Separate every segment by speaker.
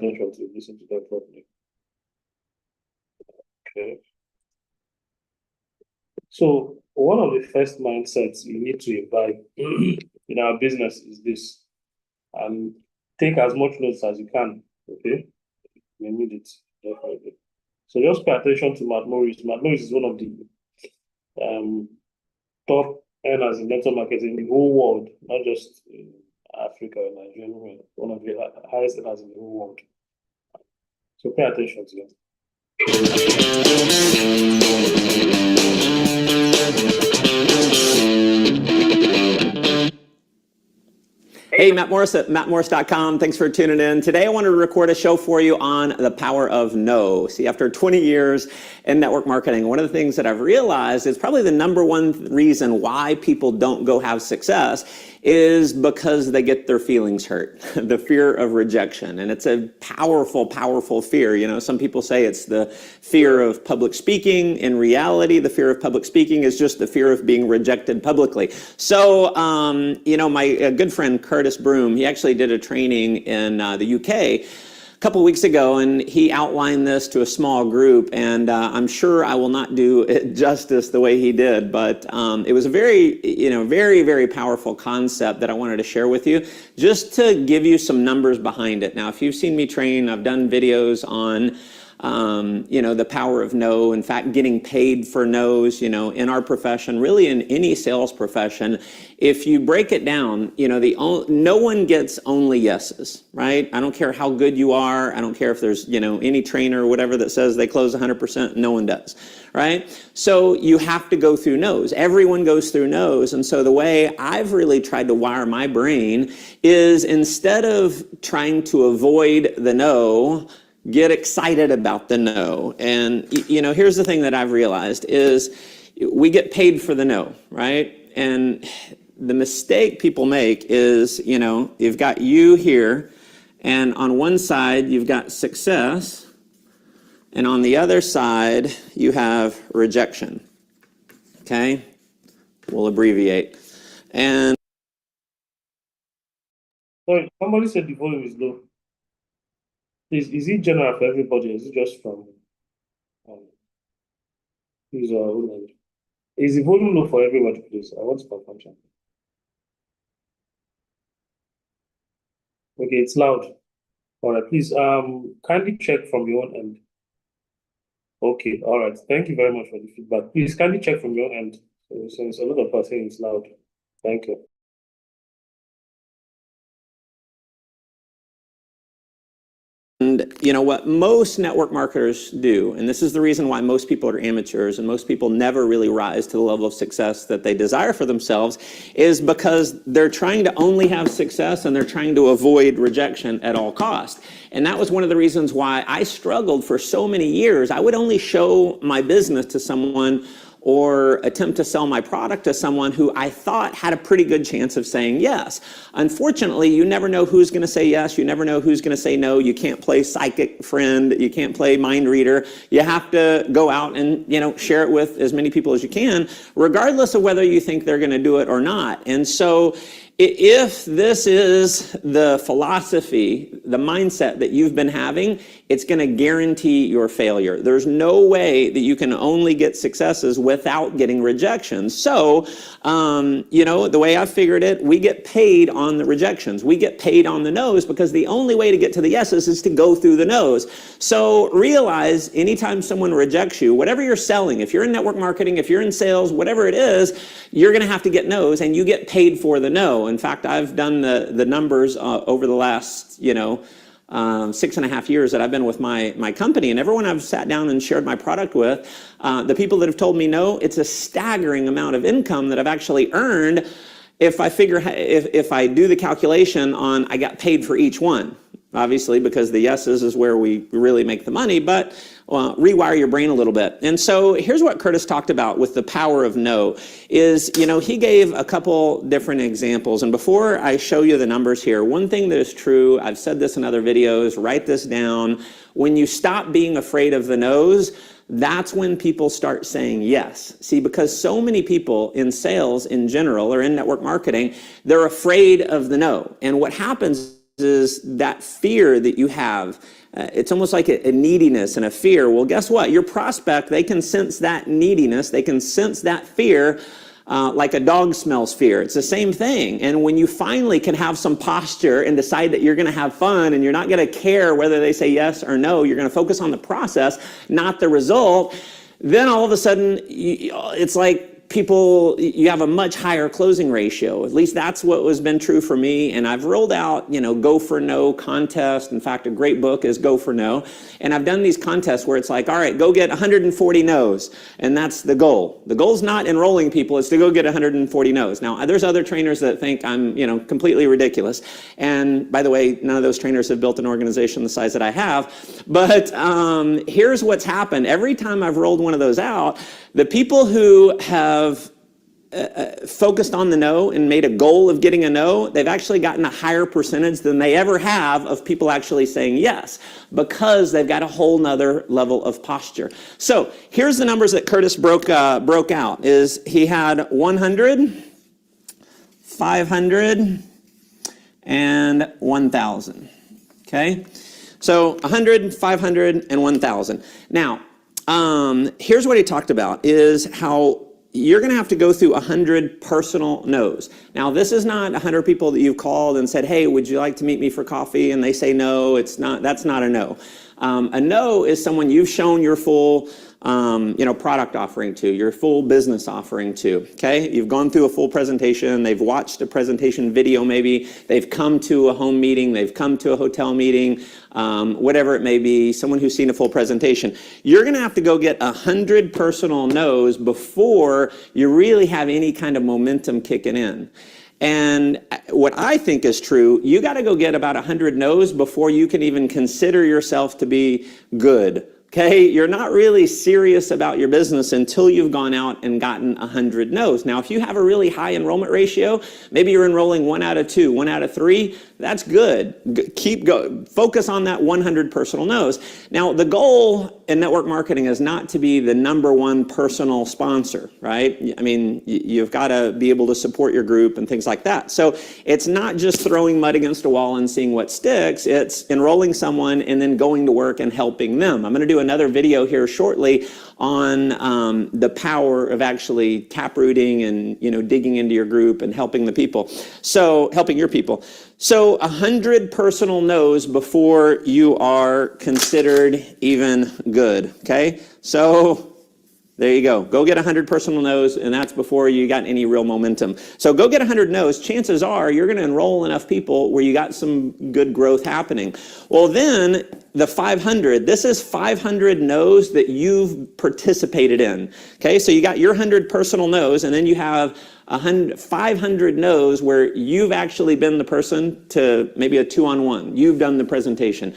Speaker 1: attention to listen to them properly. Okay. So one of the first mindsets you need to imbibe in our business is this. Take as much notes as you can. Okay. You need it, definitely. So just pay attention to Matt Morris. Matt Morris is one of the top earners in network marketing in the whole world, not just in Africa or Nigeria, one of the highest earners in the whole world. So pay attention to them.
Speaker 2: Hey, Matt Morris at mattmorris.com. Thanks for tuning in. Today, I wanted to record a show for you on the power of no. See, after 20 years in network marketing, one of the things that I've realized is probably the number one reason why people don't go have success is because they get their feelings hurt, the fear of rejection. And it's a powerful, powerful fear. You know, some people say it's the fear of public speaking. In reality, the fear of public speaking is just the fear of being rejected publicly. So, you know, my good friend, Curtis Broom, he actually did a training in the UK a couple weeks ago, and he outlined this to a small group, and I'm sure I will not do it justice the way he did, but it was a very, very, very powerful concept that I wanted to share with you, just to give you some numbers behind it. Now, if you've seen me train, I've done videos on the power of no. In fact, getting paid for no's, in our profession, really in any sales profession, if you break it down, no one gets only yeses, right? I don't care how good you are. I don't care if there's, any trainer or whatever that says they close 100%, no one does, right? So you have to go through no's. Everyone goes through no's. And so the way I've really tried to wire my brain is, instead of trying to avoid the no, get excited about the no. And, here's the thing that I've realized is we get paid for the no, right? And the mistake people make is, you've got you here, and on one side, you've got success, and on the other side, you have rejection, okay? We'll abbreviate. And
Speaker 1: sorry, somebody said the volume is low. Is it general for everybody? Is it just from his own end? Is the volume low for everybody, please? I want to confirm something. Okay, it's loud. All right, please kindly check from your own end. Okay, all right. Thank you very much for the feedback. Please kindly check from your end. Since a lot of us saying it's loud. Thank you.
Speaker 2: And what most network marketers do, and this is the reason why most people are amateurs and most people never really rise to the level of success that they desire for themselves, is because they're trying to only have success and they're trying to avoid rejection at all costs. And that was one of the reasons why I struggled for so many years. I would only show my business to someone or attempt to sell my product to someone who I thought had a pretty good chance of saying yes. Unfortunately, you never know who's going to say yes. You never know who's going to say no. You can't play psychic friend. You can't play mind reader. You have to go out and, share it with as many people as you can, regardless of whether you think they're going to do it or not. And so if this is the philosophy, the mindset that you've been having, it's going to guarantee your failure. There's no way that you can only get successes without getting rejections. So, the way I figured it, we get paid on the rejections. We get paid on the no's because the only way to get to the yeses is to go through the no's. So realize anytime someone rejects you, whatever you're selling, if you're in network marketing, if you're in sales, whatever it is, you're going to have to get no's, and you get paid for the no. In fact, I've done the numbers over the last, 6.5 years that I've been with my company, and everyone I've sat down and shared my product with, the people that have told me no, it's a staggering amount of income that I've actually earned if I do the calculation on I got paid for each one. Obviously, because the yeses is where we really make the money, but rewire your brain a little bit. And so here's what Curtis talked about with the power of no is, he gave a couple different examples. And before I show you the numbers here, one thing that is true, I've said this in other videos, write this down. When you stop being afraid of the no's, that's when people start saying yes. See, because so many people in sales in general or in network marketing, they're afraid of the no. And what happens is that fear that you have. It's almost like a neediness and a fear. Well, guess what? Your prospect, they can sense that neediness. They can sense that fear like a dog smells fear. It's the same thing. And when you finally can have some posture and decide that you're going to have fun and you're not going to care whether they say yes or no, you're going to focus on the process, not the result, then all of a sudden, it's like you have a much higher closing ratio. At least that's what has been true for me. And I've rolled out, Go for No contest. In fact, a great book is Go for No. And I've done these contests where it's like, all right, go get 140 no's. And that's the goal. The goal's not enrolling people, it's to go get 140 no's. Now, there's other trainers that think I'm, completely ridiculous. And by the way, none of those trainers have built an organization the size that I have. But here's what's happened. Every time I've rolled one of those out, the people who have focused on the no and made a goal of getting a no, they've actually gotten a higher percentage than they ever have of people actually saying yes, because they've got a whole nother level of posture. So here's the numbers that Curtis broke out. Is he had 100, 500, and 1,000. Okay, so 100, 500, and 1,000. Now, here's what he talked about, is how you're going to have to go through 100 personal no's. Now, this is not 100 people that you've called and said, hey, would you like to meet me for coffee? And they say no. That's not a no. A no is someone you've shown your full product offering to, your full business offering to, okay? You've gone through a full presentation, they've watched a presentation video maybe, they've come to a home meeting, they've come to a hotel meeting, whatever it may be, someone who's seen a full presentation. You're gonna have to go get 100 personal no's before you really have any kind of momentum kicking in. And what I think is true, you gotta go get about 100 no's before you can even consider yourself to be good. Okay, you're not really serious about your business until you've gone out and gotten 100 no's. Now, if you have a really high enrollment ratio, maybe you're enrolling 1 out of 2, 1 out of 3, that's good. Keep going. Focus on that 100 personal no's. Now, the goal in network marketing is not to be the #1 personal sponsor, right? I mean, you've got to be able to support your group and things like that. So it's not just throwing mud against a wall and seeing what sticks. It's enrolling someone and then going to work and helping them. I'm going to do another video here shortly on the power of actually taprooting and digging into your group and helping the people. So helping your people. So 100 personal no's before you are considered even good. Okay, so there you go. Go get 100 personal no's, and that's before you got any real momentum. So go get 100 no's. Chances are you're going to enroll enough people where you got some good growth happening. Well, then the 500, this is 500 no's that you've participated in. Okay, so you got your 100 personal no's, and then you have 500 no's where you've actually been the person to maybe a 2-on-1. You've done the presentation.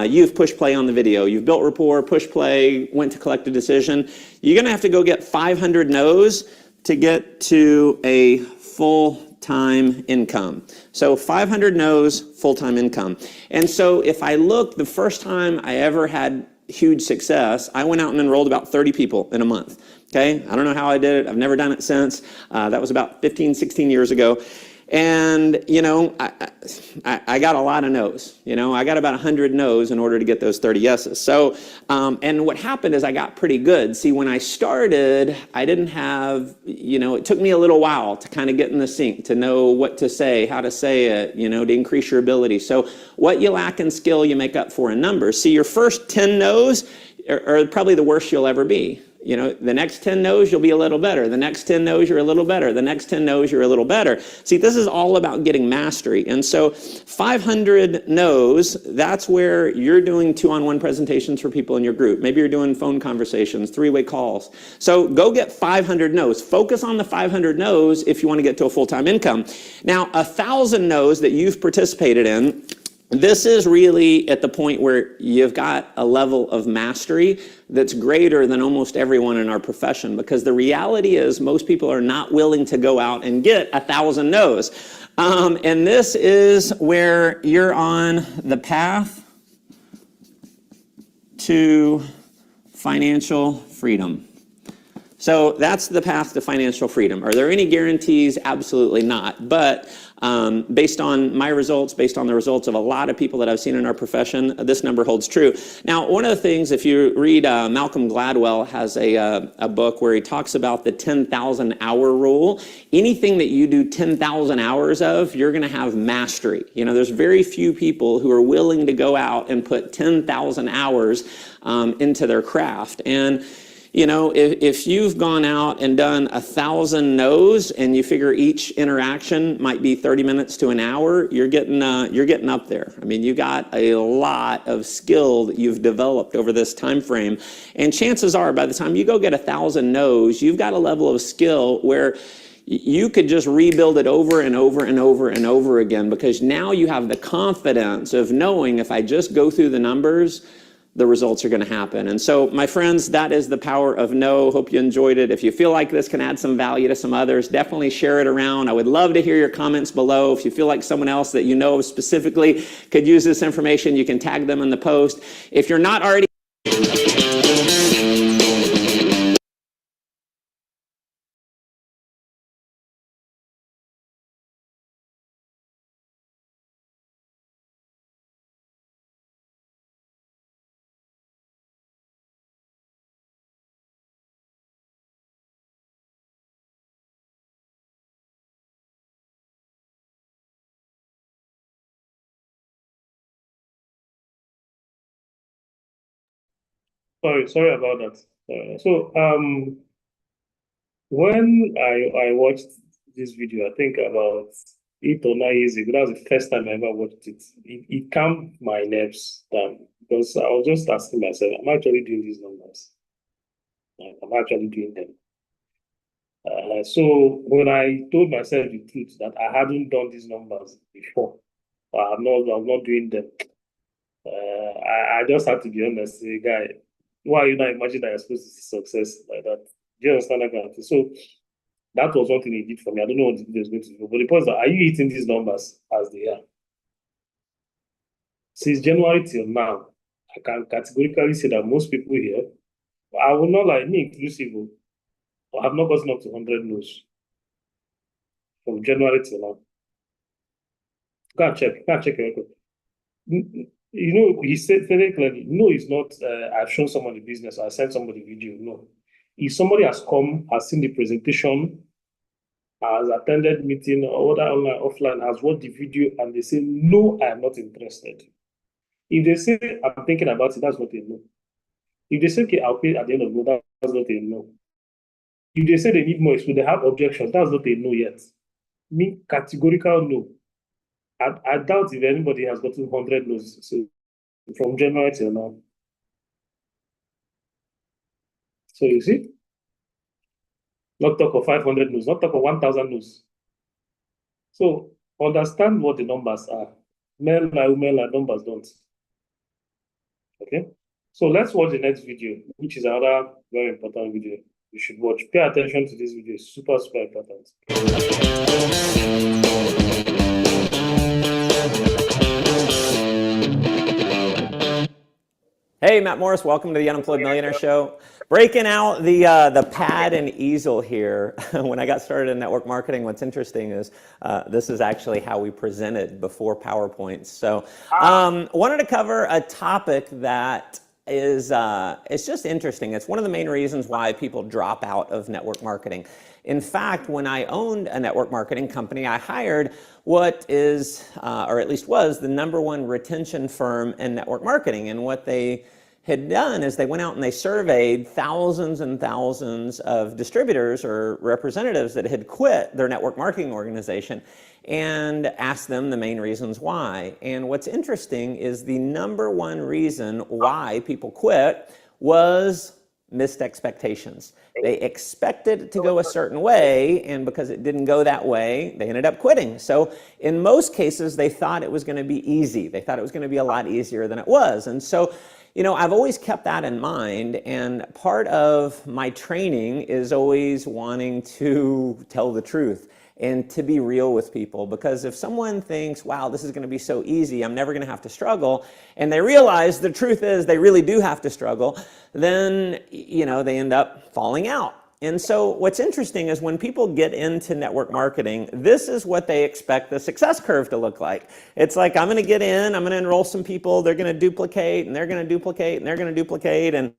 Speaker 2: You've pushed play on the video. You've built rapport, pushed play, went to collect a decision. You're going to have to go get 500 no's to get to a full-time income. So 500 no's, full-time income. And so if I look, the first time I ever had huge success, I went out and enrolled about 30 people in a month. Okay, I don't know how I did it. I've never done it since. That was about 15, 16 years ago. And, I got a lot of no's. I got about 100 no's in order to get those 30 yeses. So, and what happened is I got pretty good. See, when I started, I didn't have, it took me a little while to kind of get in the sync, to know what to say, how to say it, to increase your ability. So what you lack in skill, you make up for in numbers. See, your first 10 no's are probably the worst you'll ever be. The next 10 no's, you'll be a little better. The next 10 no's, you're a little better. The next 10 no's, you're a little better. See, this is all about getting mastery. And so 500 no's, that's where you're doing 2-on-1 presentations for people in your group. Maybe you're doing phone conversations, 3-way calls. So go get 500 no's. Focus on the 500 no's if you want to get to a full-time income. Now, 1,000 no's that you've participated in, this is really at the point where you've got a level of mastery that's greater than almost everyone in our profession, because the reality is most people are not willing to go out and get 1,000 no's. And this is where you're on the path to financial freedom. So that's the path to financial freedom. Are there any guarantees? Absolutely not. But based on my results, based on the results of a lot of people that I've seen in our profession, this number holds true. Now, one of the things, if you read Malcolm Gladwell has a book where he talks about the 10,000 hour rule. Anything that you do 10,000 hours of, you're going to have mastery. You know, there's very few people who are willing to go out and put 10,000 hours into their craft. And you know, if you've gone out and done 1,000 no's and you figure each interaction might be 30 minutes to an hour, you're getting up there. I mean, you got a lot of skill that you've developed over this time frame. And chances are, by the time you go get 1,000 no's, you've got a level of skill where you could just rebuild it over and over and over and over again, because now you have the confidence of knowing if I just go through the numbers, the results are going to happen. And so, my friends, that is the power of no. Hope you enjoyed it. If you feel like this can add some value to some others, definitely share it around. I would love to hear your comments below. If you feel like someone else that you know specifically could use this information, you can tag them in the post. If you're not already
Speaker 1: Sorry about that. When I watched this video, I think about 8 or 9 years ago, that was the first time I ever watched it. It calmed my nerves down, because I was just asking myself, am I actually doing these numbers? Am I actually doing them? So when I told myself the truth that I hadn't done these numbers before, I'm not doing them. I just had to be honest, say, guy, why are you not imagining that you're supposed to see success like that? Do you understand that kind of thing? So that was one thing he did for me. I don't know what the video is going to do, but the point is that, are you hitting these numbers as they are? Since January till now, I can categorically say that most people here, I will not like me inclusive, I have not gotten up to 100 no's from January till now. Go and check your record. You know, he said very clearly, no, it's not, I've shown somebody business, I sent somebody video. No. If somebody has come, has seen the presentation, has attended meeting, or whether online, offline, has watched the video, and they say, no, I am not interested. If they say, I'm thinking about it, that's not a no. If they say, okay, I'll pay at the end of the month, that's not a no. If they say they need more experience, they have objections, that's not a no yet. Me, categorical no. I doubt if anybody has gotten 100 no's from January till now. So you see, not talk of 500 no's, not talk of 1,000 no's. So understand what the numbers are. Men like women like numbers don't. Okay. So let's watch the next video, which is another very important video you should watch. Pay attention to this video, it's super, super important.
Speaker 2: Hey, Matt Morris, welcome to the Unemployed Millionaire Show. Breaking out the pad and easel here. When I got started in network marketing, what's interesting is this is actually how we presented before PowerPoints. So wanted to cover a topic that is it's just interesting. It's one of the main reasons why people drop out of network marketing. In fact, when I owned a network marketing company, I hired what is, or at least was, the #1 retention firm in network marketing. And what they had done is they went out and they surveyed thousands and thousands of distributors or representatives that had quit their network marketing organization and asked them the main reasons why. And what's interesting is the #1 reason why people quit was missed expectations. They expected it to go a certain way, and because it didn't go that way, they ended up quitting. So in most cases, they thought it was going to be easy. They thought it was going to be a lot easier than it was. And so, you know, I've always kept that in mind, and part of my training is always wanting to tell the truth and to be real with people, because if someone thinks, wow, this is going to be so easy, I'm never going to have to struggle, and they realize the truth is they really do have to struggle, then, you know, they end up falling out. And so what's interesting is when people get into network marketing, this is what they expect the success curve to look like. It's like, I'm going to get in, I'm going to enroll some people, they're going to duplicate, and they're going to duplicate, and they're going to duplicate, and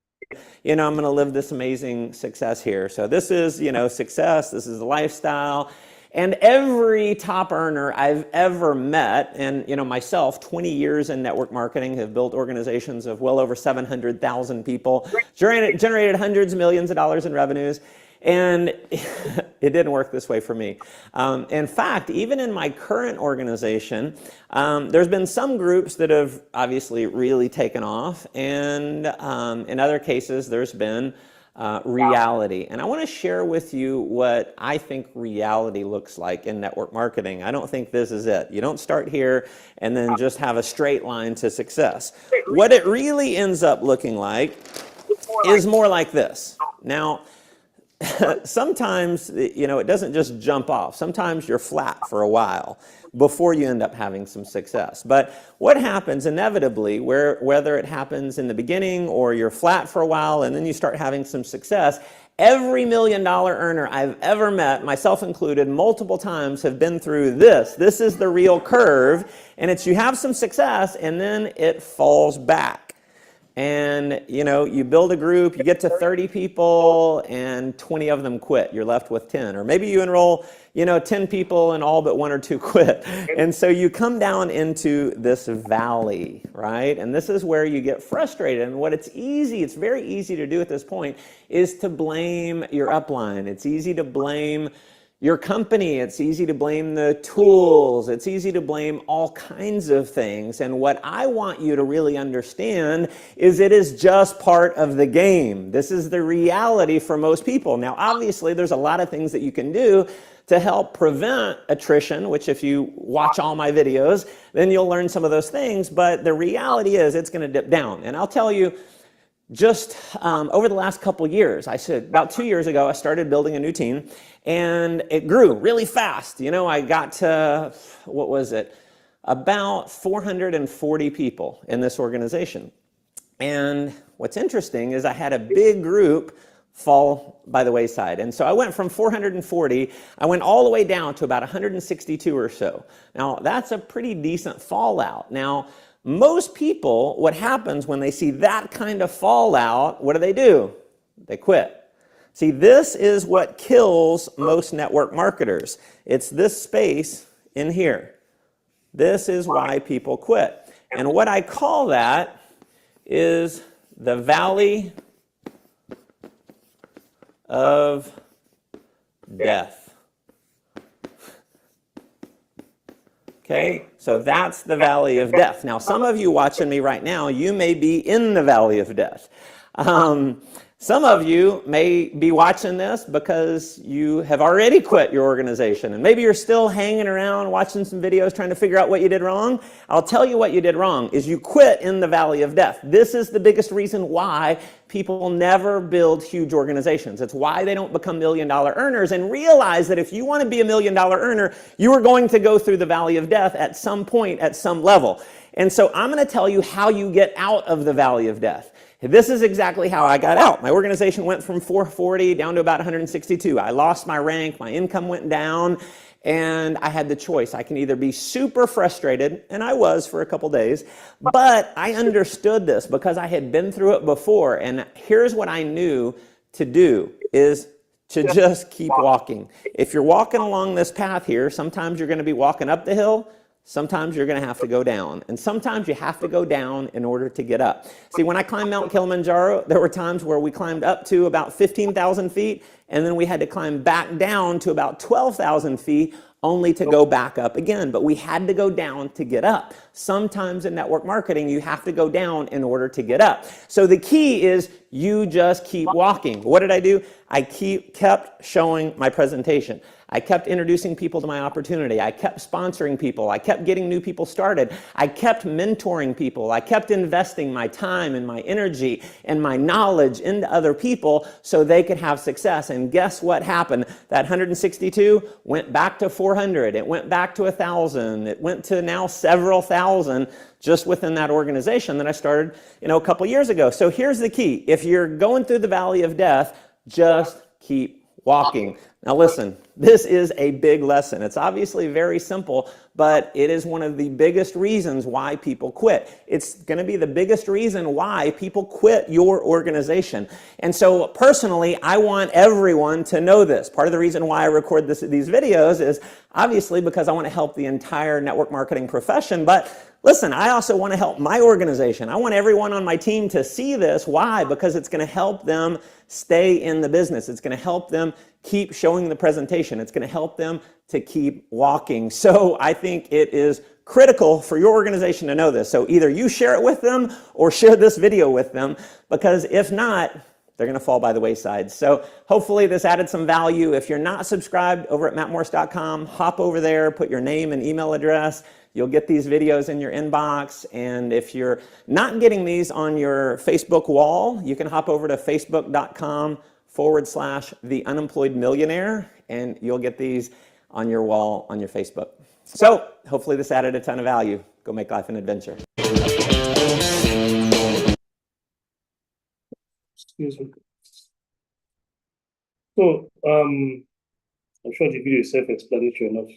Speaker 2: I'm going to live this amazing success here. So this is, success, this is the lifestyle. And every top earner I've ever met, and myself, 20 years in network marketing, have built organizations of well over 700,000 people, generated hundreds of millions of dollars in revenues, and it didn't work this way for me. In fact, even in my current organization, there's been some groups that have obviously really taken off, and in other cases, there's been reality. And I want to share with you what I think reality looks like in network marketing. I don't think this is it. You don't start here and then just have a straight line to success. What it really ends up looking like is more like this. Now, sometimes, it doesn't just jump off. Sometimes you're flat for a while before you end up having some success. But what happens inevitably, whether it happens in the beginning or you're flat for a while and then you start having some success, every $1 million earner I've ever met, myself included, multiple times have been through this. This is the real curve, and it's you have some success and then it falls back. And, you build a group, you get to 30 people, and 20 of them quit. You're left with 10. Or maybe you enroll, 10 people and all but 1 or 2 quit. And so you come down into this valley, right? And this is where you get frustrated. And it's very easy to do at this point, is to blame your upline. It's easy to blame your company, it's easy to blame the tools, it's easy to blame all kinds of things. And what I want you to really understand is it is just part of the game. This is the reality for most people. Now, obviously, there's a lot of things that you can do to help prevent attrition, which if you watch all my videos, then you'll learn some of those things. But the reality is it's going to dip down. And I'll tell you, just over the last couple years, I said about 2 years ago, I started building a new team, and it grew really fast. I got to, about 440 people in this organization. And what's interesting is I had a big group fall by the wayside. And so I went from 440, I went all the way down to about 162 or so. Now, that's a pretty decent fallout. Now, most people, what happens when they see that kind of fallout, what do? They quit. See, this is what kills most network marketers. It's this space in here. This is why people quit. And what I call that is the valley of death. Okay, so that's the valley of death. Now, some of you watching me right now, you may be in the valley of death. Some of you may be watching this because you have already quit your organization, and maybe you're still hanging around watching some videos trying to figure out what you did wrong. I'll tell you what you did wrong is you quit in the valley of death. This is the biggest reason why people never build huge organizations. It's why they don't become $1 million earners, and realize that if you want to be $1 million earner, you are going to go through the valley of death at some point, at some level. And so I'm going to tell you how you get out of the valley of death. This is exactly how I got out. My organization went from 440 down to about 162. I lost my rank, my income went down, and I had the choice. I can either be super frustrated, and I was for a couple days, but I understood this because I had been through it before, and here's what I knew to do is to just keep walking. If you're walking along this path here, sometimes you're going to be walking up the hill, sometimes you're going to have to go down. And sometimes you have to go down in order to get up. See, when I climbed Mount Kilimanjaro, there were times where we climbed up to about 15,000 feet, and then we had to climb back down to about 12,000 feet, only to go back up again. But we had to go down to get up. Sometimes in network marketing, you have to go down in order to get up. So the key is you just keep walking. What did I do? I kept showing my presentation. I kept introducing people to my opportunity. I kept sponsoring people. I kept getting new people started. I kept mentoring people. I kept investing my time and my energy and my knowledge into other people so they could have success. And guess what happened? That 162 went back to 400. It went back to 1,000. It went to now several thousand just within that organization that I started, a couple years ago. So here's the key. If you're going through the valley of death, just keep walking. Now listen, this is a big lesson. It's obviously very simple, but it is one of the biggest reasons why people quit. It's going to be the biggest reason why people quit your organization. And so personally, I want everyone to know this. Part of the reason why I record these videos is obviously because I want to help the entire network marketing profession, but listen, I also want to help my organization. I want everyone on my team to see this. Why? Because it's going to help them stay in the business. It's going to help them keep showing the presentation. It's going to help them to keep walking. So I think it is critical for your organization to know this. So either you share it with them or share this video with them, because if not, they're going to fall by the wayside. So hopefully this added some value. If you're not subscribed over at mattmorse.com, hop over there, put your name and email address. You'll get these videos in your inbox. And if you're not getting these on your Facebook wall, you can hop over to facebook.com/theunemployedmillionaire, and you'll get these on your wall on your Facebook. So hopefully this added a ton of value. Go make life an adventure.
Speaker 1: Excuse me. So, I'm sure the video is self-explanatory enough.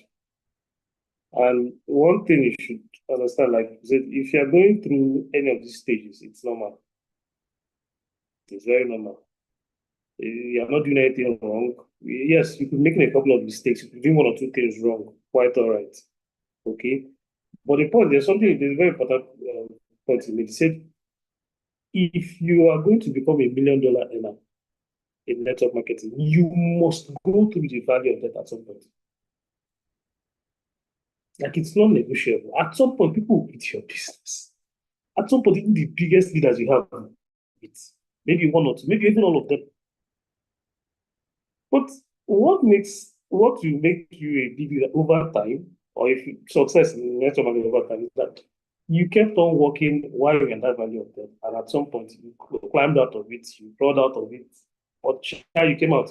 Speaker 1: And one thing you should understand, like I said, if you're going through any of these stages, it's normal. It's very normal. You're not doing anything wrong. Yes, you could be making a couple of mistakes. You could do one or two things wrong. Quite all right. Okay. But there's a very important point to make. He said, if you are going to become $1 million earner in network marketing, you must go through the value of that at some point. Like, it's not negotiable. At some point, people will quit your business. At some point, even the biggest leaders you have, it's maybe one or two, maybe even all of them. But what will make you a big leader over time, or if you success in network marketing over time, is that you kept on working while you're in that value of debt, and at some point you climbed out of it, you crawled out of it, or you came out.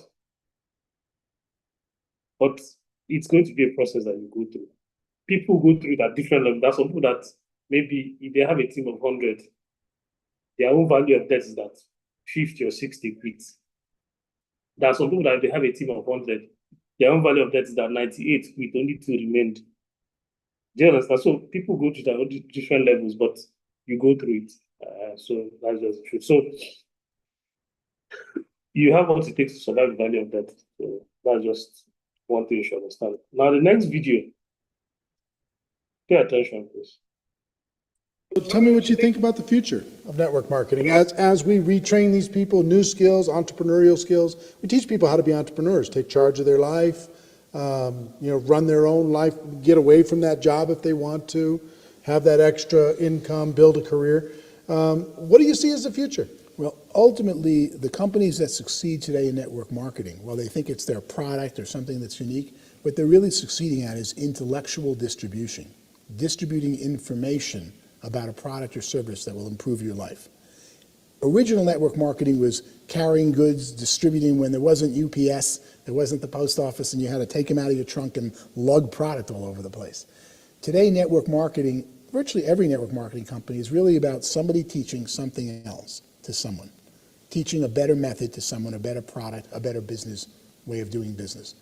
Speaker 1: But it's going to be a process that you go through. People go through it at different levels. There's some people that maybe if they have a team of 100, their own value of debt is that 50 or 60 quit. There are some people that if they have a team of 100, their own value of debt is that 98 quit, only 2 remained. Do you understand? So people go through that at different levels, but you go through it. So that's just the truth. So you have what it takes to survive the value of debt. So that's just one thing you should understand. Now, the next video, pay attention, please.
Speaker 3: Tell me what you think about the future of network marketing. As we retrain these people, new skills, entrepreneurial skills, we teach people how to be entrepreneurs, take charge of their life, run their own life, get away from that job if they want to, have that extra income, build a career. What do you see as the future?
Speaker 4: Well, ultimately, the companies that succeed today in network marketing, while they think it's their product or something that's unique, what they're really succeeding at is intellectual distribution, distributing information about a product or service that will improve your life. Original network marketing was carrying goods, distributing when there wasn't UPS, there wasn't the post office, and you had to take them out of your trunk and lug product all over the place. Today, network marketing, virtually every network marketing company, is really about somebody teaching something else to someone, teaching a better method to someone, a better product, a better business way of doing business.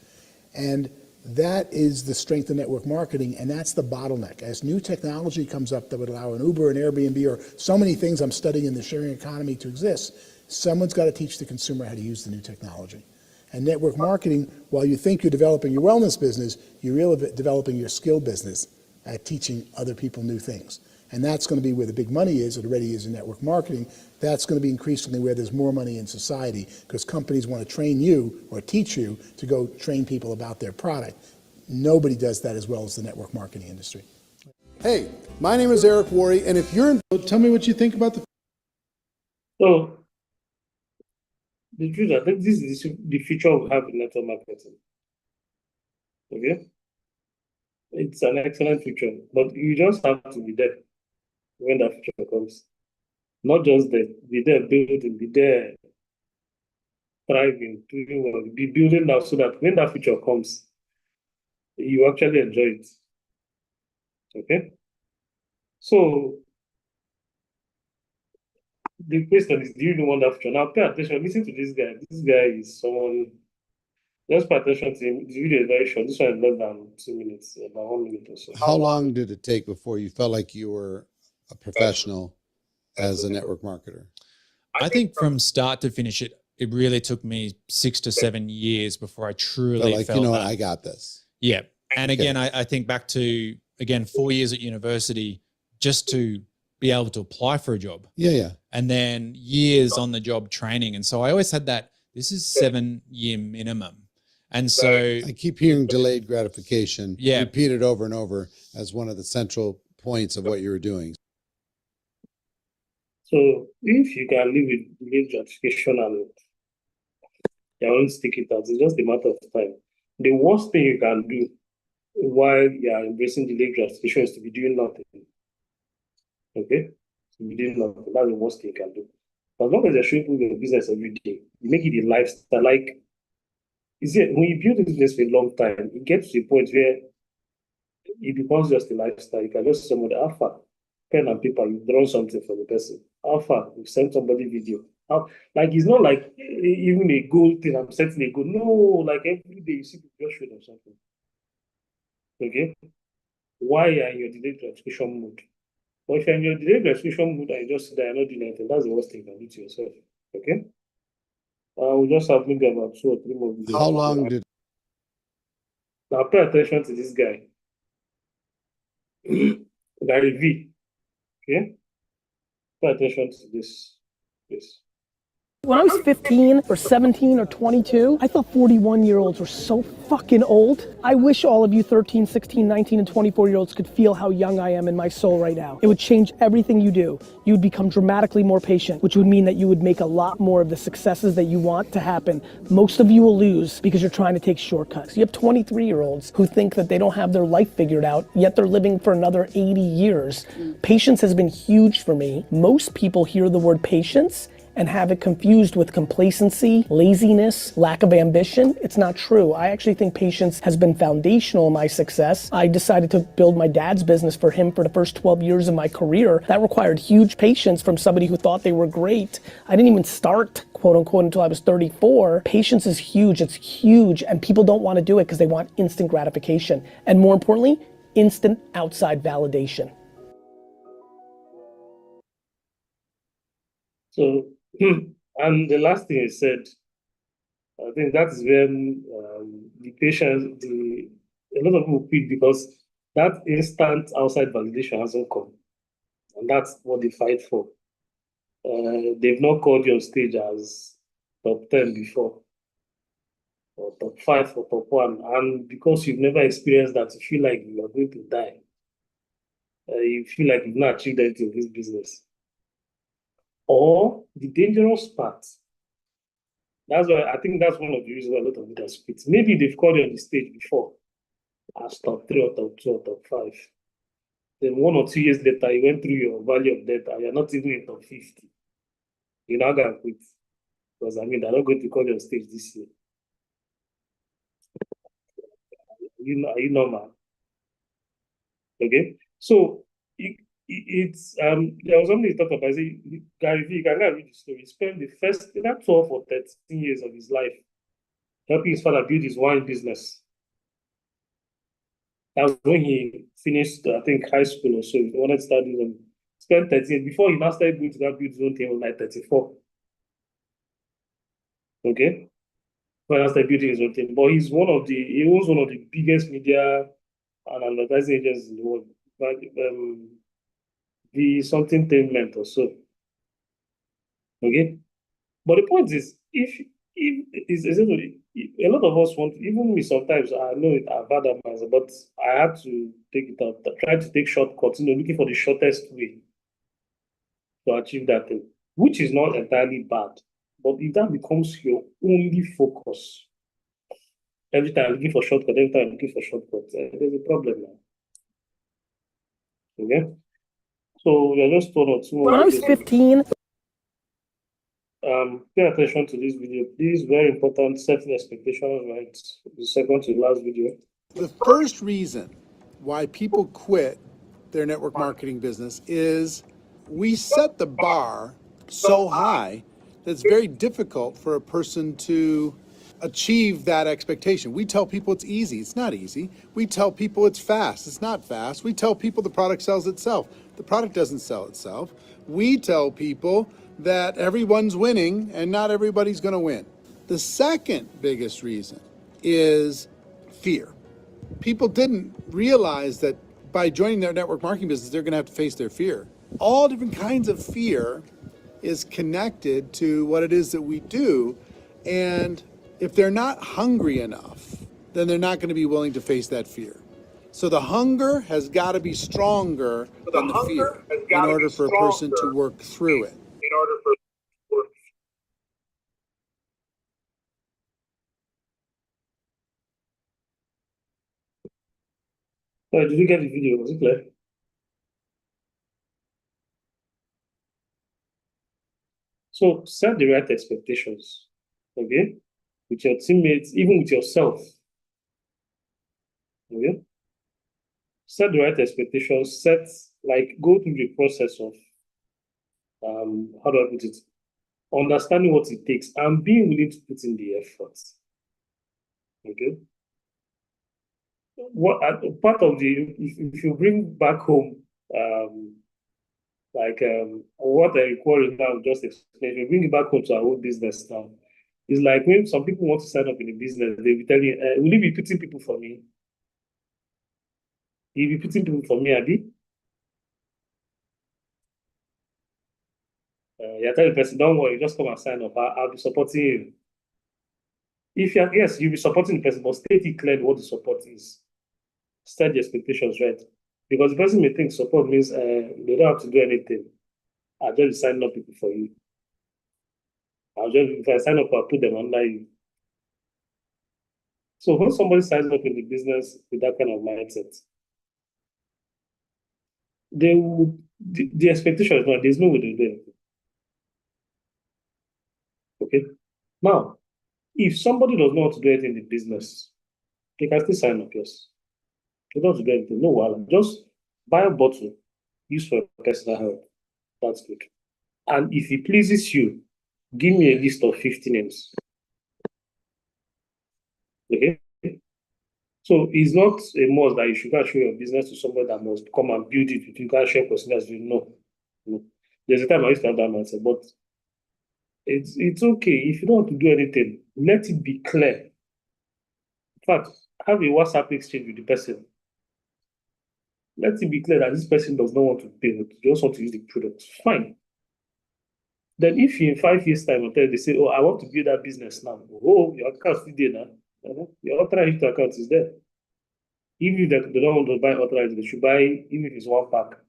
Speaker 4: And that is the strength of network marketing, and that's the bottleneck. As new technology comes up that would allow an Uber, an Airbnb, or so many things I'm studying in the sharing economy to exist, someone's got to teach the consumer how to use the new technology. And network marketing, while you think you're developing your wellness business, you're really developing your skill business at teaching other people new things. And that's going to be where the big money is. It already is in network marketing. That's going to be increasingly where there's more money in society, because companies want to train you or teach you to go train people about their product. Nobody does that as well as the network marketing industry.
Speaker 3: Hey, my name is Eric Worre, and if you're tell me what you think about the
Speaker 1: So, the truth, I think this is the future we have in network marketing. Okay? It's an excellent future, but you just have to be there when that future comes. Not just there, be there building, be there thriving, doing well, be building now so that when that future comes, you actually enjoy it. Okay? So, the question is, do you even want that future? Now pay attention, listen to this guy. This guy is someone, just pay attention to him. The video is very short. This one is less than 2 minutes, about 1 minute or so.
Speaker 5: How long did it take before you felt like you were a professional as a network marketer?
Speaker 6: I think from start to finish, it really took me 6 to 7 years before I truly
Speaker 5: Like,
Speaker 6: felt
Speaker 5: you know what,
Speaker 6: that.
Speaker 5: I got this.
Speaker 6: Yeah. And again, I think back to, again, 4 years at university just to be able to apply for a job,
Speaker 5: Yeah.
Speaker 6: and then years on the job training. And so I always had that, this is 7-year minimum. And so
Speaker 5: I keep hearing delayed gratification
Speaker 6: Yeah.
Speaker 5: repeated over and over as one of the central points of what you were doing.
Speaker 1: So if you can live with delayed gratification and you won't stick it out, it's just a matter of time. The worst thing you can do while you are embracing delayed gratification is to be doing nothing. Okay? To be doing nothing. That's the worst thing you can do. As long as you're showing your business every day, you make it a lifestyle. Like, when you build this business for a long time, it gets to a point where it becomes just a lifestyle. You can just say somebody, alpha, pen and paper, you've drawn something for the person. Alpha, you've sent somebody video. Like, it's not like even a goal thing, I'm setting a goal. No, like every day you see people just show them something. Okay? Why are in your delayed gratification mode? But if you're in your delayed gratification mode and you just sit there and not doing anything, that's the worst thing you can do to yourself. Okay? We just have maybe about 2 or 3 more videos.
Speaker 5: How long did
Speaker 1: Now pay attention to this guy. Gary V. Okay? Pay attention to this. Yes.
Speaker 7: When I was 15 or 17 or 22, I thought 41-year-olds were so fucking old. I wish all of you 13, 16, 19, and 24-year-olds could feel how young I am in my soul right now. It would change everything you do. You would become dramatically more patient, which would mean that you would make a lot more of the successes that you want to happen. Most of you will lose because you're trying to take shortcuts. You have 23-year-olds who think that they don't have their life figured out, yet they're living for another 80 years. Patience has been huge for me. Most people hear the word patience and have it confused with complacency, laziness, lack of ambition. It's not true. I actually think patience has been foundational in my success. I decided to build my dad's business for him for the first 12 years of my career. That required huge patience from somebody who thought they were great. I didn't even start, quote unquote, until I was 34. Patience is huge, it's huge, and people don't want to do it because they want instant gratification. And more importantly, instant outside validation.
Speaker 1: So, and the last thing he said, I think that's when the patients, a lot of people quit because that instant outside validation hasn't come. And that's what they fight for. They've not called you on stage as top 10 before, or top 5 or top 1. And because you've never experienced that, you feel like you are going to die. You feel like you've not achieved anything in this business. Or the dangerous part. That's why I think that's one of the reasons why a lot of leaders quit. Maybe they've called you on the stage before as top 3 or top 2 or top 5. Then 1 or 2 years later, you went through your value of debt and you're not even in top 50. You're not going to quit. Because they're not going to call you on stage this year. Are you normal? Okay? So, it's there was something he talked about. Gary V, you can read the story. He spent the first 12 or 13 years of his life helping his father build his wine business. That was when he finished, I think, high school or so. He wanted to start doing them. Spent 13 years. Before he now started going to that build his own thing, he was like 34. Okay? When I started building his own thing. But he owns one of the biggest media and advertising agencies in the world. But, the something tainment or so. Okay? But the point is, if a lot of us want, even me sometimes, I know it, I've had that mindset, but I had to take it out, try to take shortcuts, looking for the shortest way to achieve that thing, which is not entirely bad. But if that becomes your only focus, every time looking for shortcuts, there's a problem now. Okay? So we're just 1 or 2 more.
Speaker 7: When I was 15,
Speaker 1: pay attention to this video. This is very important, setting expectations, right? The second to the last video.
Speaker 3: The first reason why people quit their network marketing business is we set the bar so high that it's very difficult for a person to achieve that expectation. We tell people it's easy. It's not easy. We tell people it's fast. It's not fast. We tell people the product sells itself. The product doesn't sell itself. We tell people that everyone's winning and not everybody's going to win. The second biggest reason is fear. People didn't realize that by joining their network marketing business, they're going to have to face their fear. All different kinds of fear is connected to what it is that we do. And if they're not hungry enough, then they're not going to be willing to face that fear. So the hunger has got to be stronger than the fear in order for a person to work through it.
Speaker 1: Did you get the video? Was it clear? So set the right expectations, okay, with your teammates, even with yourself. Okay, set the right expectations. Go through the process of how do I put it? Understanding what it takes and being willing to put in the effort. Okay. What part of if you bring back home what I query now, just explain. If you bring it back home to our own business now, it's like when some people want to sign up in a business, they'll be telling you, will you be putting people for me? You'll be putting people for me, Abi? You're telling the person, don't worry, just come and sign up. I'll be supporting you. Yes, you'll be supporting the person, but state it clearly what the support is. Set the expectations right. Because the person may think support means they don't have to do anything. I'll just sign up people for you. If I sign up, I'll put them under you. So when somebody signs up in the business with that kind of mindset, the expectation is not, there's no way to do anything. Okay? Now, if somebody does not want to do anything in the business, they can still sign up, yes. They don't have to do anything, no while. Just buy a bottle, use for personal health. That's good. And if it pleases you, give me a list of 50 names. Okay? So it's not a must that you should go and show your business to somebody that must come and build it with you. Can't share personas. No. There's a time I used to have that mindset, but it's okay. If you don't want to do anything, let it be clear. In fact, have a WhatsApp exchange with the person. Let it be clear that this person does not want to pay, they just want to use the product. Fine. Then if in 5 years' time, they say, oh, I want to build that business now. Oh, your account is there now. Your authorized account is there. Even if they don't want to buy authorized, they should buy, even if it's 1 pack.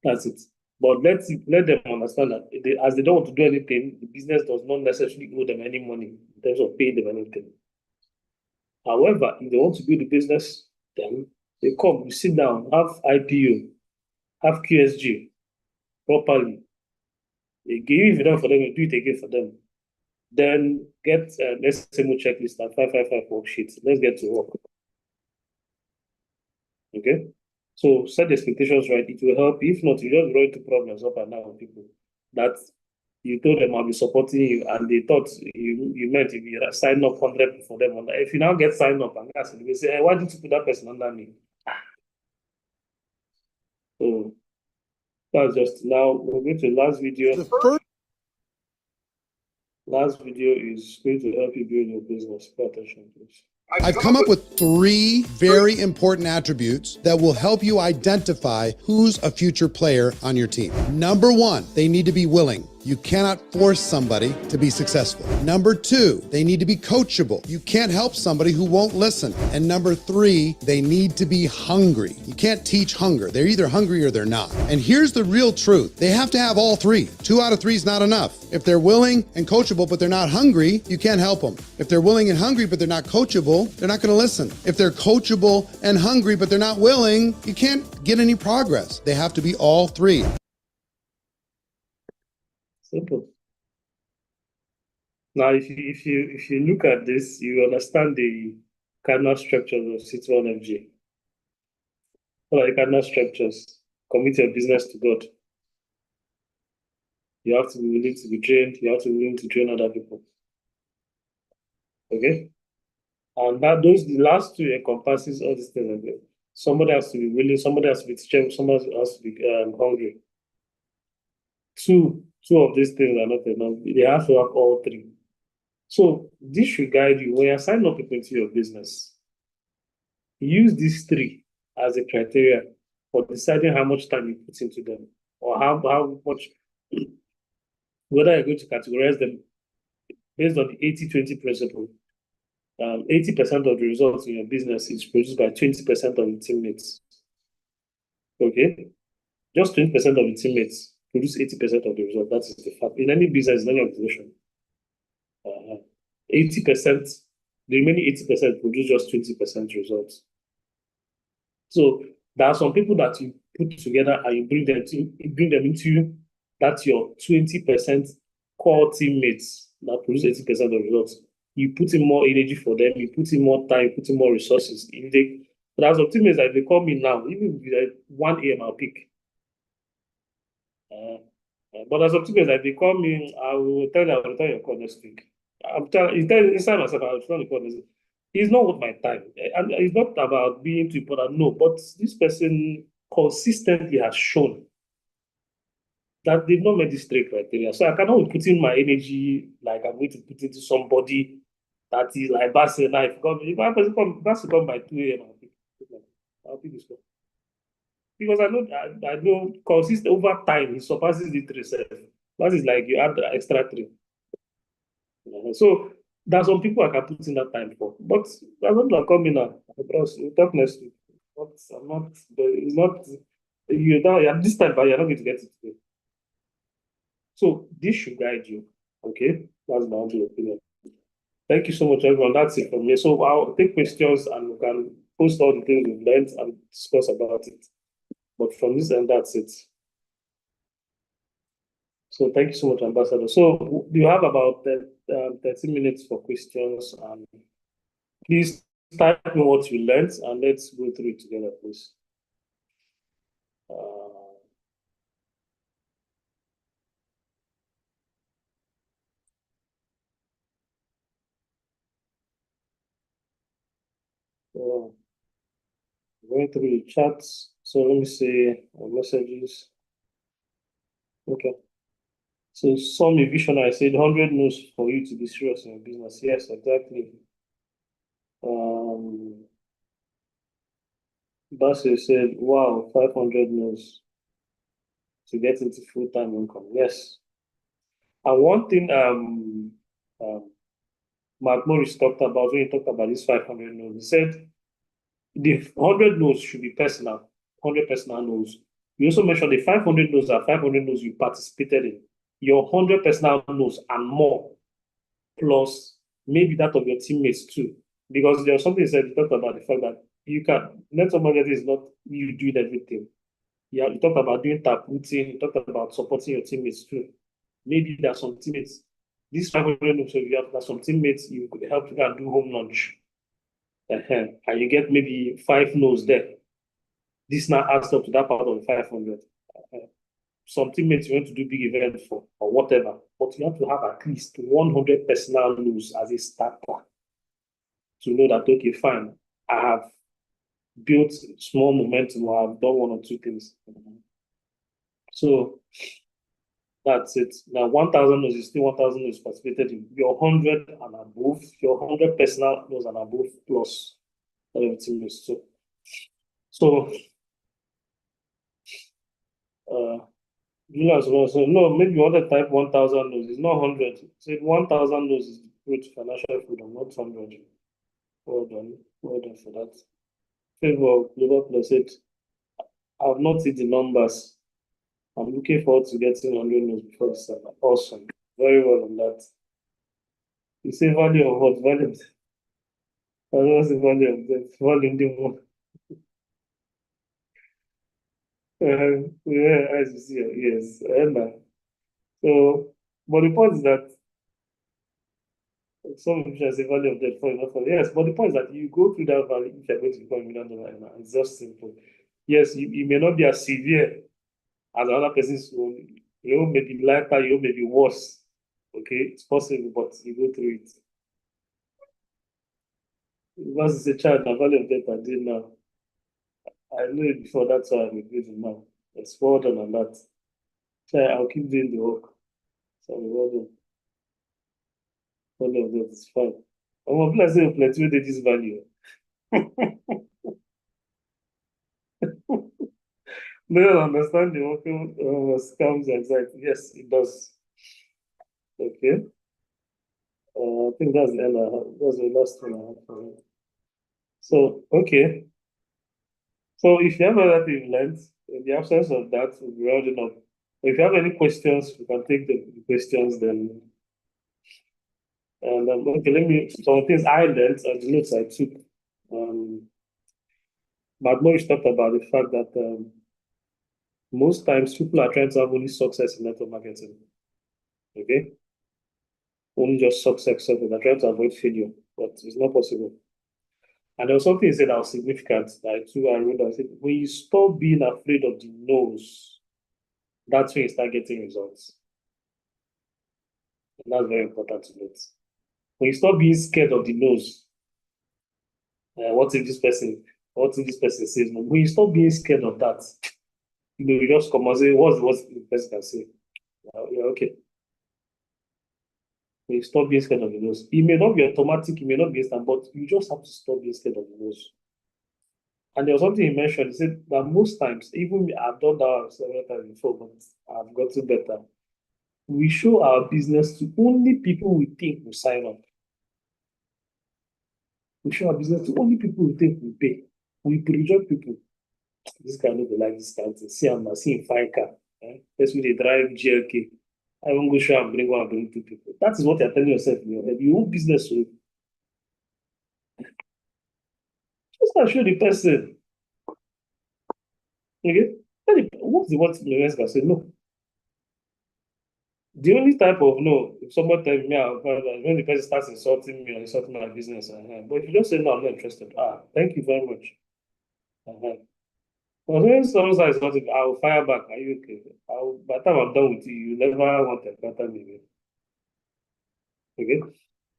Speaker 1: That's it. But let them understand that as they don't want to do anything, the business does not necessarily owe them any money in terms of paying them anything. However, if they want to build the business, then they come, you sit down, have IPO, have QSG properly. Again, if you don't for them, you do it again for them. Then get let's say more checklist and 555 worksheets. Let's get to work. Okay. So set the expectations right. It will help. If not, you just run into problems up and down with people that you told them I'll be supporting you, and they thought you meant if you sign up 100 for them. If you now get signed up and that's it, they say, hey, why did you put that person under me? So that's just now we're going to the last video. Last video is going to help you build your business. Pay attention, please.
Speaker 5: I've come up with 3 very important attributes that will help you identify who's a future player on your team. Number 1, they need to be willing. You cannot force somebody to be successful. Number 2, they need to be coachable. You can't help somebody who won't listen. And number 3, they need to be hungry. You can't teach hunger. They're either hungry or they're not. And here's the real truth. They have to have all 3. 2 out of 3 is not enough. If they're willing and coachable, but they're not hungry, you can't help them. If they're willing and hungry, but they're not coachable, they're not going to listen. If they're coachable and hungry, but they're not willing, you can't get any progress. They have to be all 3.
Speaker 1: Simple. Now, if you look at this, you understand the cardinal structures of C21FG. What are the cardinal structures? Commit your business to God. You have to be willing to be trained. You have to be willing to train other people. Okay? And the last two encompasses all these things. Okay? Somebody has to be willing, somebody has to be teachable, somebody has to be hungry. Two of these things are not enough. They have to have all three. So this should guide you when you're signing up people into your business. Use these three as a criteria for deciding how much time you put into them, or how much, whether you're going to categorize them based on the 80-20 principle. 80% of the results in your business is produced by 20% of the teammates. Okay? Just 20% of the teammates produce 80% of the result. That is the fact. In any business, in any organization, 80%, the remaining 80% produce just 20% results. So there are some people that you put together and you bring them into that's your 20% core teammates that produce 80% of the results. You put in more energy for them, you put in more time, you put in more resources. There are some teammates that they call me now, even with 1 a.m. I'll pick. But there's some teammates that they call me, I will tell you, I will return your call next week. Inside myself, I will return the call next week. It's not worth my time. And it's not about being too important, no, but this person consistently has shown that they've not met these three criteria. So I cannot put in my energy like I'm going to put into somebody that is like Barcelona. If my person come by 2 a.m., I'll pick this call. Because I know consistent over time, it surpasses the 3 7. That is like you add the extra 3. So there's some people I can put in that time for. But I'm not coming now. Because we'll talk next week. But I'm not, it's not, you know, at this time, but you're not going to get it today. So this should guide you. Okay? That's my humble opinion. Thank you so much, everyone. That's it from me. So I'll take questions and we can post all the things we've learned and discuss about it. But from this end, that's it. So thank you so much, Ambassador. So you have about 30 minutes for questions. And please type in what you learned and let's go through it together, please. Going through the chats. So let me see messages. Okay. So some visionary said 100 no's for you to be serious in your business. Yes, exactly. Basil said, wow, 500 no's to get into full-time income. Yes. And one thing Mark Morris talked about when he talked about this 500 no's, he said the 100 no's should be personal, 100 personal no's. You also mentioned the 500 no's are 500 no's you participated in. Your 100 personal no's and more, plus maybe that of your teammates too. Because there's something he said, he talked about the fact that you can, network marketing is not you doing everything. Yeah, you talked about doing taproting, you talked about supporting your teammates too. Maybe there are some teammates, this 500 no's, so you have some teammates you could help you and do home lunch. And you get maybe 5 no's there. This now adds up to that part of the 500. Some teammates you want to do big events for or whatever, but you have to have at least 100 personal no's as a starter to know that, okay, fine, I have built small momentum or I've done 1 or 2 things. So that's it. Now 1,000 no's is still 1,000 no's participated in. Your 100 and above, your 100 personal no's and above plus whatever teammates. So Julius also, no, maybe you want to type 1,000 no's. It's not 100. Say 1,000 no's is good financial freedom, not 100. Well done for that. Favor Global Plus it. I've not seen the numbers. I'm looking forward to getting 100 no's before December. Awesome. Very well on that. You say value of what? Value of what's the value of that? Value in the one. Yeah, as you see, yes. So, but the point is that some people say value of debt for enough. Yes, but the point is that you go through that value if you're going to become $1 million. It's just simple. Yes, you may not be as severe as another person's own. You may be lighter, you may be worse. Okay, it's possible, but you go through it. Because it's a child, the value of death I did now. I knew it before, that's why I'm doing now. It's well done on that. So I'll keep doing the work. So well done. Value of death is fine. I'm going to say plenty of this value. No, understand the working scams anxiety. Yes, it does. Okay. I think that's the end I have. That's the last one I have for you. So, okay. So if you have other thing learned, in the absence of that, we'll be rounding up. If you have any questions, we can take the questions then. And okay, let me some things I learned and the notes I took. Madmoish talked about the fact that most times people are trying to have only success in network marketing. Okay? Only just success, they're trying to avoid failure, but it's not possible. And there was something he said that was significant that I wrote. I said, when you stop being afraid of the no's, that's when you start getting results. And that's very important to note. When you stop being scared of the no's, what if this person says no? When you stop being scared of that, you just come and say, what's the person can say? Yeah, okay. When you stop being scared of the no's, it may not be automatic, it may not be instant, but you just have to stop being scared of the no's. And there was something he mentioned. He said that most times, even I've done that several times before, but I've gotten better. We show our business to only people we think will sign up. We show our business to only people we think will pay. We reject people. This guy don't like this kind of thing. See him in fine car. That's when they drive GLK. I won't go show and bring two people. That is what you're telling yourself in your head. You own business, so just not show the person. Okay? What's the word the rest guy say? No. The only type of no, if somebody tells me, when the person starts insulting me or insulting my business, but if you just say no, I'm not interested. Thank you very much. But when someone starts insulting, I will fire back. Are you okay? By the time I'm done with you, you never want to encounter me again. Okay?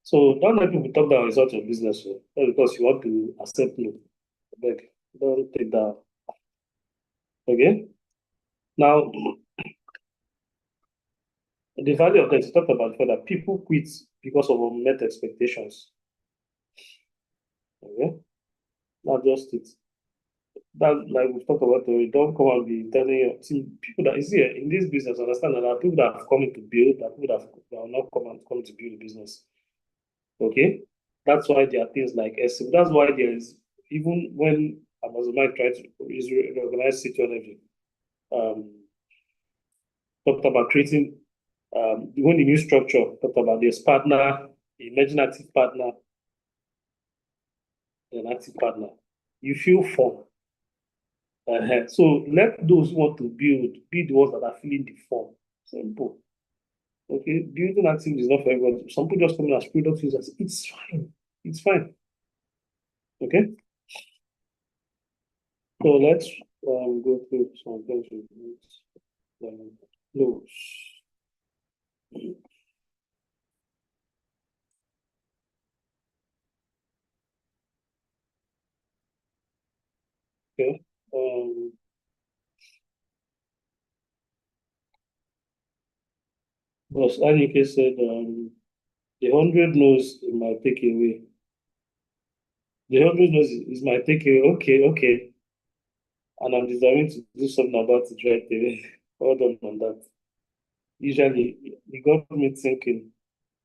Speaker 1: So don't let people talk down insult your business because you want to accept no. Beg, don't take that. Okay? Now, the value of that is talked about that people quit because of unmet expectations. Okay? Not just it. That, like we've talked about, don't come and be telling your team, people that is here in this business, understand that there are people that have come to build, there are people that are not come to build a business. Okay? That's why there are things like SEO. That's why there is, even when Amazon Mike tried to reorganize City Energy, talked about creating, when the new structure, talked about this partner, emerging active partner, an active partner. You feel form. So let those who want to build be the ones that are filling the form. Simple. Okay, building activity is not for everyone. Some people just come in as product users. It's fine. It's fine. Okay. So let's go through some things with notes. Okay. Boss Anike said the 100 knows is my takeaway. The 100 knows is my takeaway. Okay. And I'm desiring to do something about it right away. Hold on that. Usually, it got me thinking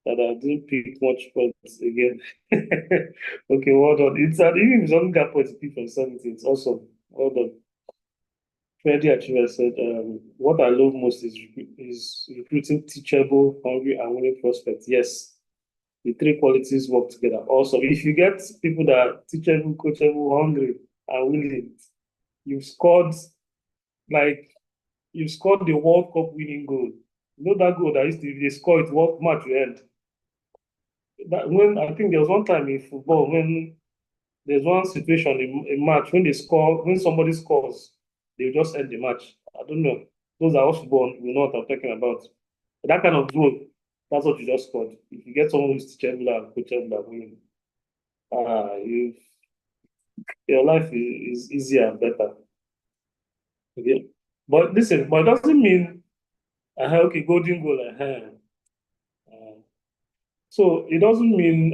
Speaker 1: that I didn't pick much points again. Okay, well done. It's even if it's only got points to pick from 70, it's awesome. Well done. Freddie Achille said, what I love most is recruiting teachable, hungry, and willing prospects. Yes, the three qualities work together. Also, if you get people that are teachable, coachable, hungry, and willing, you've scored the World Cup winning goal. You know that goal that used to, if they score it, what match will end? That when I think there was one time in football when there's one situation in match when somebody scores, they just end the match. I don't know. Those are also born, you know what I'm talking about. That kind of zone, that's what you just scored. If you get someone who's teachable and coachable, your life is easier and better. Okay. But listen, but it doesn't mean okay, golden goal. So it doesn't mean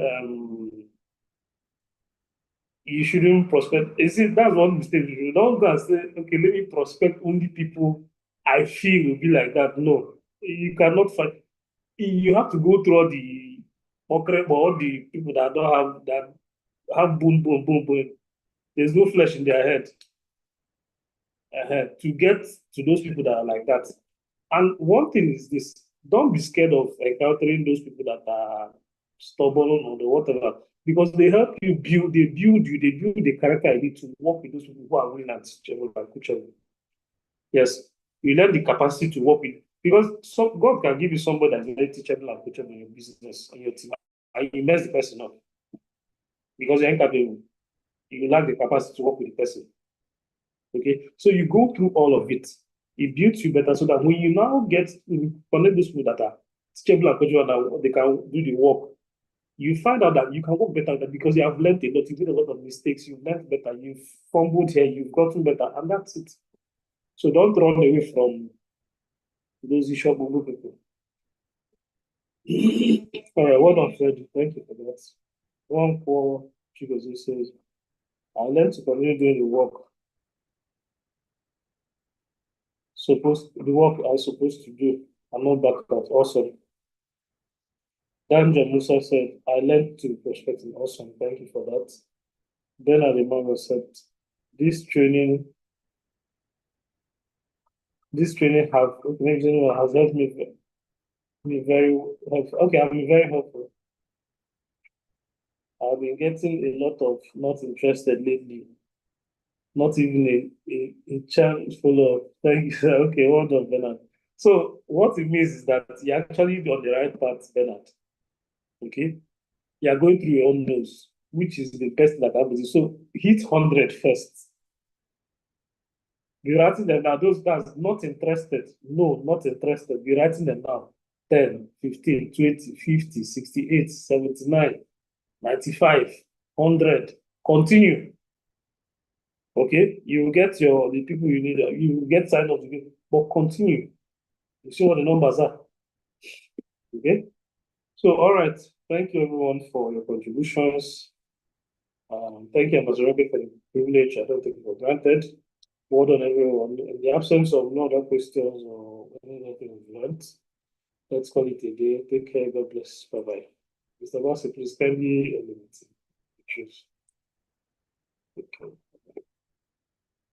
Speaker 1: you shouldn't prospect. You see, that's one mistake. You don't go and say, okay, let me prospect only people I feel will be like that. No, you cannot find. You have to go through all the people that don't have that have boom, boom, boom, boom. There's no flesh in their head. To get to those people that are like that. And one thing is this: don't be scared of encountering those people that are stubborn or whatever, because they help you build, they build the character you need to work with those people who are willing and teachable and coachable. Yes, you learn the capacity to work with, because God can give you somebody that's very teachable and coachable in your business, in your team, and you mess the person up because you're incapable. You lack the capacity to work with the person. Okay, so you go through all of it. It builds you better so that when you now get connect those people that are teachable and coachable, that they can do the work, you find out that you can work better because you have learned a lot. You did a lot of mistakes. You've learned better. You've fumbled here. You've gotten better, and that's it. So don't run away from those issue people. All right, well done, Fred. Thank you for that. One poor Chigozie says, I learned to continue doing the work. The work I'm supposed to do. I'm not back out. Awesome. Danja Musa said, I learned to prospecting. Awesome. Thank you for that. Bernard Emmanuel said, this training has helped me very helpful. Okay, I've been very helpful. I've been getting a lot of not interested lately. Not even a chance full of thank you. Okay, well done, Bernard. So what it means is that you're actually on the right path, Bernard. Okay? You are going through your own nose, which is the best that happens. So hit 100 first. Be writing them now. Those guys not interested. No, not interested. Be writing them now. 10, 15, 20, 50, 68, 79, 95, 100. Continue. Okay? You will get the people you need. You will get signed up to get, but continue. You see what the numbers are. Okay? So, all right. Thank you, everyone, for your contributions. Thank you, Amazorobe, for the privilege. I don't take it for granted. Well done, everyone. In the absence of no other questions or anything we've learned, let's call it a day. Take care. God bless. Bye-bye. Mr. Bossy, please kindly eliminate the truth. Okay.